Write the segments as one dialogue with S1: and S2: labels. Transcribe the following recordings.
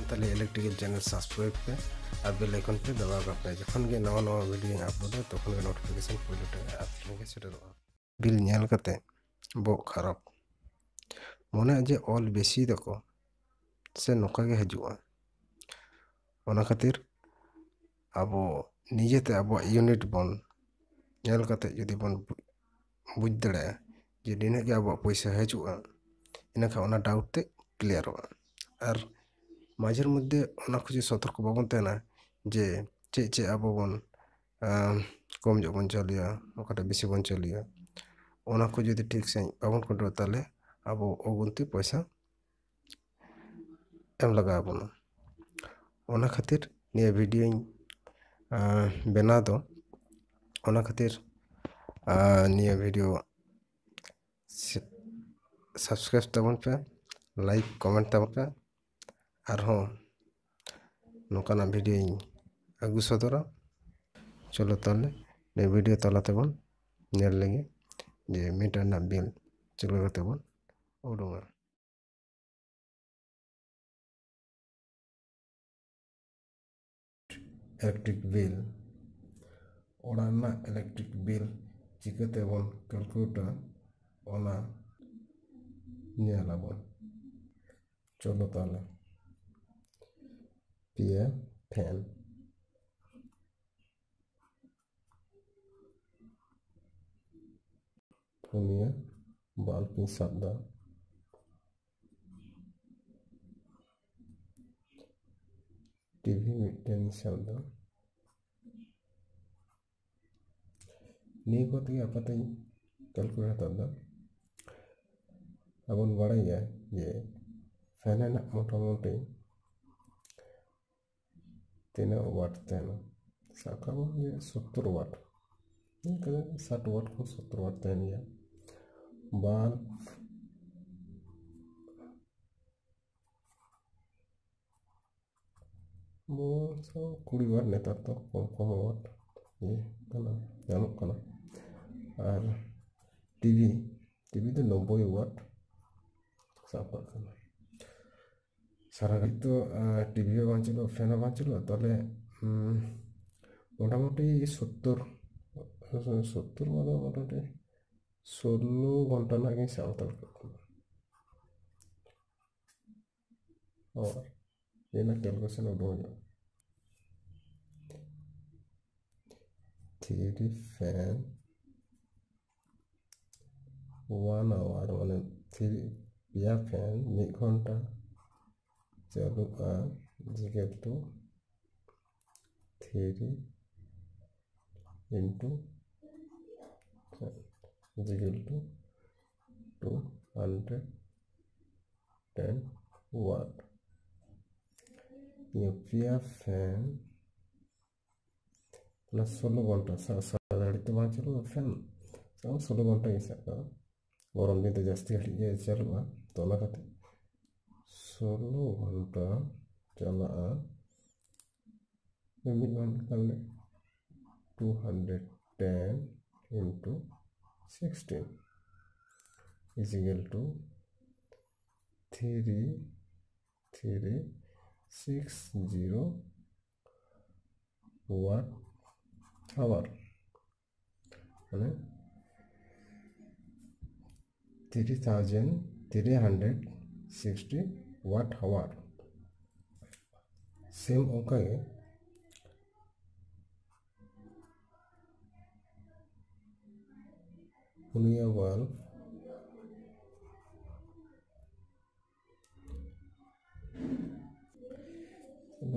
S1: Santali electrical channel subscribe पे और bell icon पे दबा पे जखन के नवा नवा वीडियो अपलोड तखन के नोटिफिकेशन पहले आप के सेटरवा बिल नेल कते बो खराब मने जे ऑल बेसी दको से नोका के हजुआ ओना खातिर अब निजेते अब यूनिट बन नेल कते जदि बन बुझ दड़े जे दिन के अब पैसा हजुआ इना खा ओना डाउट ते क्लियर हो और माझेर मध्य ओना खुशी सतर्क बाबन तेना जे चे चे अब बन कम जो बन चलिया ओकाटा बेसी बन चलिया ओना को जदि ठीक से बाबन कंट्रोल ताले अब ओगुनती पैसा एम लगा बन ओना खातिर निया वीडियो बना दो ओना खातिर निया वीडियो सब्सक्राइब तबन पे लाइक कमेंट तबन पे और हाँ नौकाना वीडियो अगु सदरा चलो ताले ने वीडियो तला तबन नेल लगे जे मीटर ना बिल चलो तबन ओडोंगा इलेक्ट्रिक बिल ओडाना इलेक्ट्रिक बिल चिकते बन कैलकुलेटर ओना नेलाबन चलो ताले पिए फैन पुनिया बाल्ब सादा टीवी मिटन सादा नी को ती आपते कैलकुलेटर दा अब बड़ाया ये फैन है मोटामोटी 3 वाट तेना साकाबो ये 70 वाट कदा 60 वाट को 70 वाट तेनिया बाल्ब वो सब 20 वाट नेता तो कम वाट ये कना जानों कना और टीवी तो 90 वाट सापा कना सारा घड़ी तो टीवी बांचलो फैन बांचलो ताले मोटामुटी 70 मतलब मोटामुटी 16 घंटा ना कहीं सावताल और ये ना कैलकुलेशन उड़ो 3 फैन 1 आवर माने 3 पिया फैन 1 घंटा चालू जिगल टू 3 into जिगल टू 210 वाट ये पिया फैन प्लस 16 घंटा सारा तो वहाँ चलो फैन 16 घंटा ही सका गरम दिन तो जास्ती घड़ी चलवा तो ना खाते 16 घंटा चला मिड घंटा 210 into 16 is equal to 3360 watt hour माने 3360 watt hour सेम ओका है पुनिया वाल्व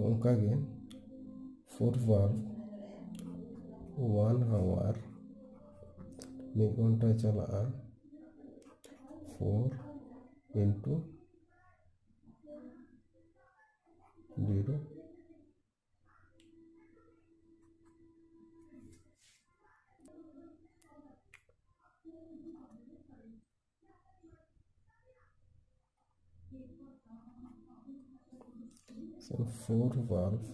S1: ओका के 4 वाल्व 1 आवर 1 घंटा चला 4 into 0 so 4 valve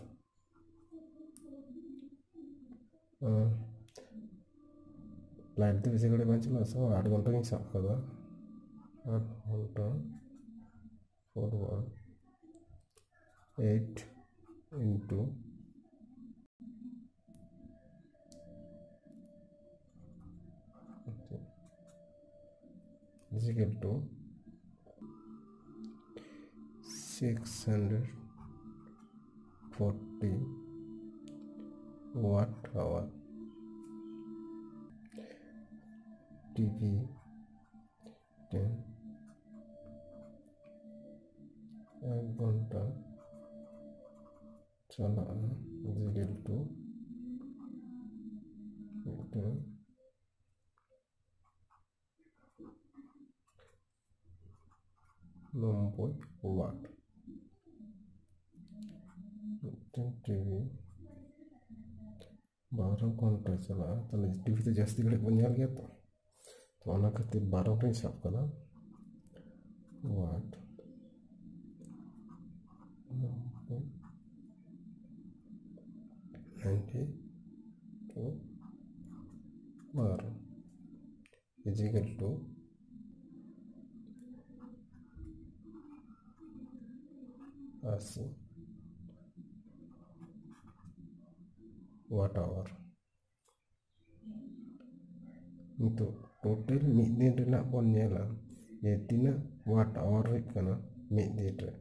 S1: लाइट तो बेसी घड़ी बांचलो सो 8 घंटा की साफ कदा 8 घंटा 4 वाट 8 into is equal to 640 watt hour. TV 10 1 ঘন্টা চালান is equal to 90 watt. TV 12 घंटा चला ताले टीवी तो जास्ती घड़ी बन गया तो ओना खातिर 12 घंटा हिसाब करा वाट 90 to 12 is equal to 80 watt hour. Untuk total mid din renak bon nyala ye tina watt hour hit kana mid din re.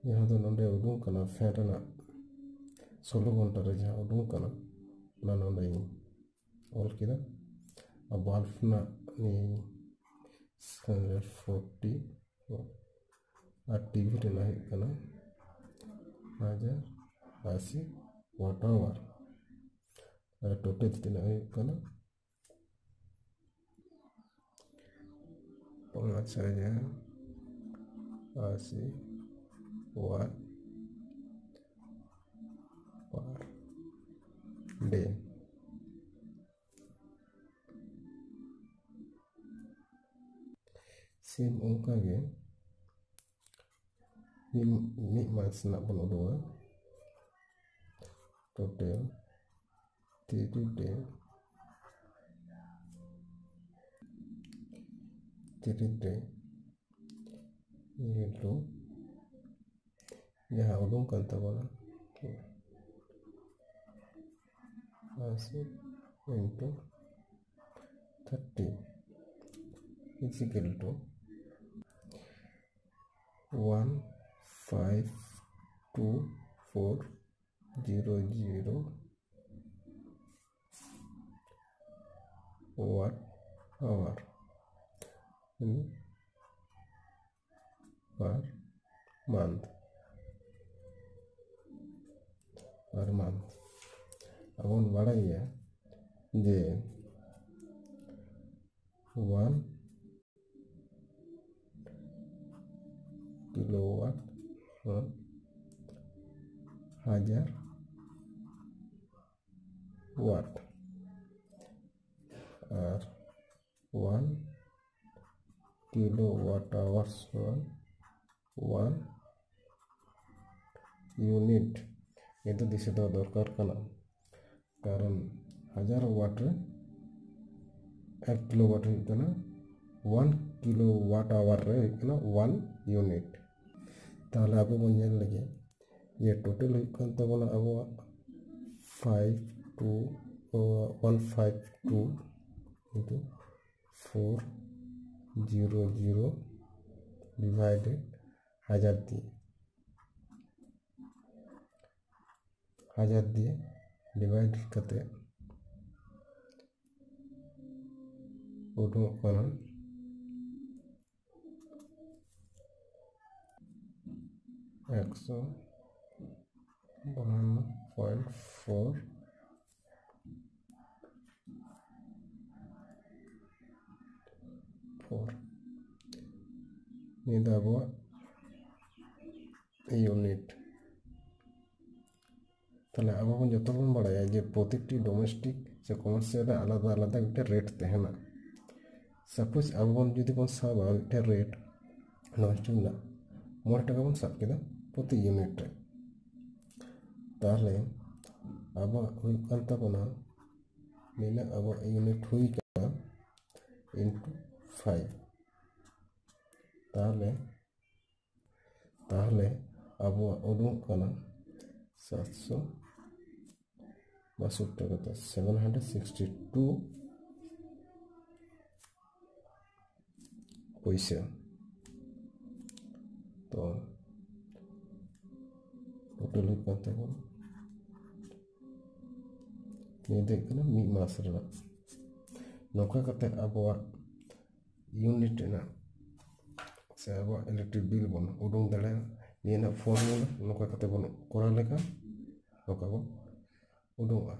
S1: यहाँ तो नंदे उडूं कना फैन ना 16 घंटा रे जहाँ उडूं कना ना नंदे ऑल किदा अब बल्ब ना नि 40 और टीवी रे ना कना 1080 वाट आवर और टोटल जितना है कना 5080 watt per day. Same onka ge mid months nak pun dua total 30 day 30 day itu यहाँ उडूं करता बोला 80 into 30 is equal to 152,400 watt hour per month. Per month. अपन बड़ा ही है जे 1 किलोवाट 1000 वाट और 1 kilowatt hours 1 unit itu di situ दरकार कना कारण 1000 वाट रे 1 किलोवाट हुई 1 किलोवाट आवर रे 1 यूनिट ताहले अब बन नेल लगे ये टोटल हुई कन तबना अब 152 into 400 divided 1000 दिए डिवाइड करते उठो कना 151.4 ini dah buat यूनिट তাহলে अब अपन जो बन बड़ा जे प्रत्येकटी डोमेस्टिक से कमर्शियल आलादा आलादा मिट्टे रेट तहना सपोज अब बन जुदी बन साबा मिट्टे रेट नवा स्टेप ना 5 टाका बन साब केदा प्रति यूनिट रे ताहले अब हुई कान ताबोना नीना अब यूनिट हुई का इनटू 5 ताहले अब उडुंग काना 762 টাকা 762 পয়সা तो टोटल हुई कान ताबोना मी मास रे नौका कते अब यूनिट ना से अब इलेक्ट्रिक बिल बन उडुंग दाड़े नियना फॉर्मूला नौका कते बन कोरा लेका नौका बन उडुंगा